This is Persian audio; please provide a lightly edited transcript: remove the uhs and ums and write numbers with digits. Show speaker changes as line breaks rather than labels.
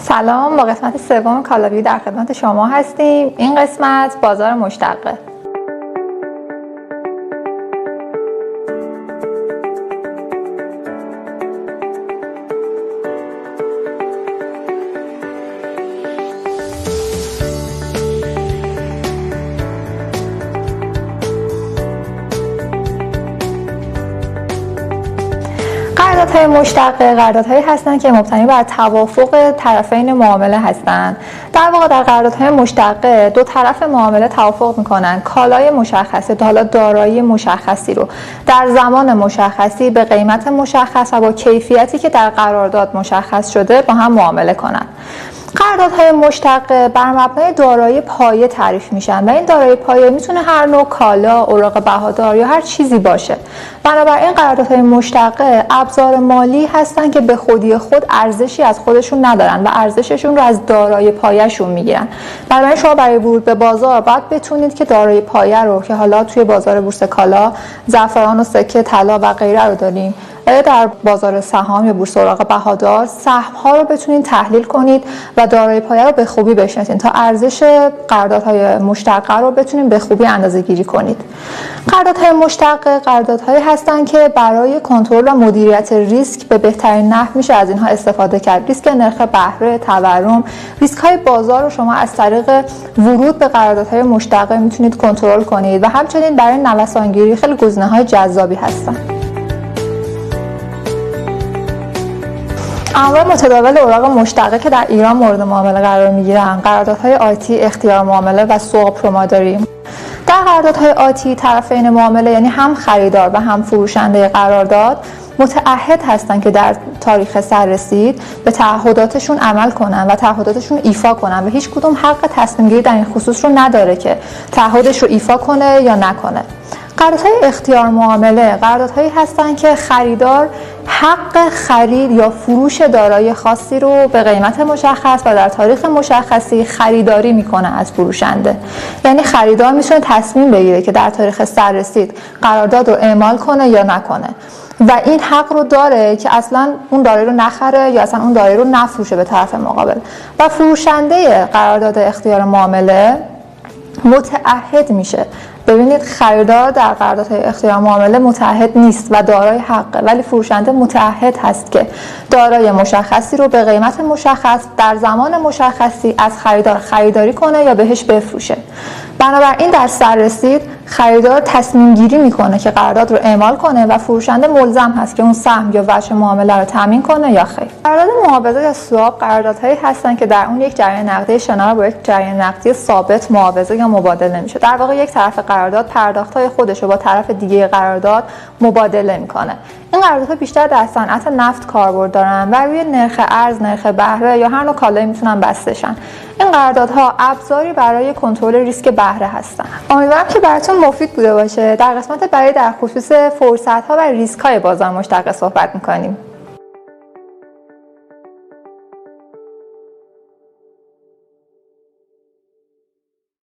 سلام، با قسمت سوم کالاویو در خدمت شما هستیم. این قسمت بازار مشتقه. قراردادهای مشتقه قراردادهایی هستند که مبتنی بر توافق طرفین معامله هستند. در واقع در قراردادهای مشتقه دو طرف معامله توافق میکنن کالای مشخصی، حالا دارایی مشخصی رو در زمان مشخصی به قیمت مشخص و با کیفیتی که در قرارداد مشخص شده با هم معامله کنند. قراردادهای مشتقه بر مبنای دارایی پایه تعریف میشن و این دارایی پایه میتونه هر نوع کالا، اوراق بهادار یا هر چیزی باشه. بنابراین قراردادهای مشتقه ابزار مالی هستن که به خودی خود ارزشی از خودشون ندارن و ارزششون رو از دارایی پایه‌شون میگیرن. بنابراین شما برای ورود به بازار باید بتونید که دارایی پایه رو که حالا توی بازار بورس کالا زعفران و سکه، طلا و غیره رو داریم، یا در بازار سهام یا بورس اوراق بهادار سهم‌ها رو بتونید تحلیل کنید و دارایی پایه رو به خوبی بشناسید تا ارزش قراردادهای مشتقه رو بتونید به خوبی اندازه‌گیری کنید. قراردادهای مشتقه قراردادهایی هستند که برای کنترل و مدیریت ریسک به بهترین نحو میشه از اینها استفاده کرد. ریسک نرخ بهره، تورم، ریسک‌های بازار رو شما از طریق ورود به قراردادهای مشتقه میتونید کنترل کنید و همچنین برای نوسانگیری خیلی گزینه‌های جذابی هستند. انواع متداول اوراق مشتقه که در ایران مورد معامله قرار میگیرن قراردادهای آتی، اختیار معامله و سوق پروماداری. در قراردادهای آتی طرفین معامله یعنی هم خریدار و هم فروشنده قرارداد متعهد هستند که در تاریخ سررسید به تعهداتشون عمل کنن و تعهداتشون ایفا کنن و هیچ کدوم حق تصمیم گیری در این خصوص رو نداره که تعهدش رو ایفا کنه یا نکنه. قراردادهای اختیار معامله قراردادهایی هستند که خریدار حق خرید یا فروش دارایی خاصی رو به قیمت مشخص و در تاریخ مشخصی خریداری میکنه از فروشنده. یعنی خریدار میتونه تصمیم بگیره که در تاریخ سررسید قرارداد رو اعمال کنه یا نکنه و این حق رو داره که اصلا اون دارایی رو نخره یا اصلا اون دارایی رو نفروشه به طرف مقابل. و فروشنده قرارداد اختیار معامله متعهد میشه. ببینید خریدار در قراردادهای اختیار معامله متعهد نیست و دارای حقه، ولی فروشنده متعهد هست که دارای مشخصی رو به قیمت مشخص در زمان مشخصی از خریدار خریداری کنه یا بهش بفروشه. بنابراین در سررسید خریدار تصمیم گیری میکنه که قرارداد رو اعمال کنه و فروشنده ملزم هست که اون سهم یا وجه معامله رو تامین کنه یا خیر. قرارداد معاوضه یا سواب قراردادهایی هستن که در اون یک جریان نقدی شناور با یک جریان نقدی ثابت معاوضه یا مبادله میشه. در واقع یک طرف قرارداد پرداخت‌های خودش رو با طرف دیگه قرارداد مبادله میکنه. این قراردادها بیشتر در صنعت نفت کاربرد دارن و روی نرخ ارز، نرخ بهره یا هر نوع کالایی میتونن بسته شن. این قراردادها ابزاری برای کنترل ریسک بهره هستن. امیدوارم که براتون مفید بوده باشه. در قسمت بعدی در خصوص فرصت‌ها و ریسک‌های بازار مشتقه صحبت می‌کنیم.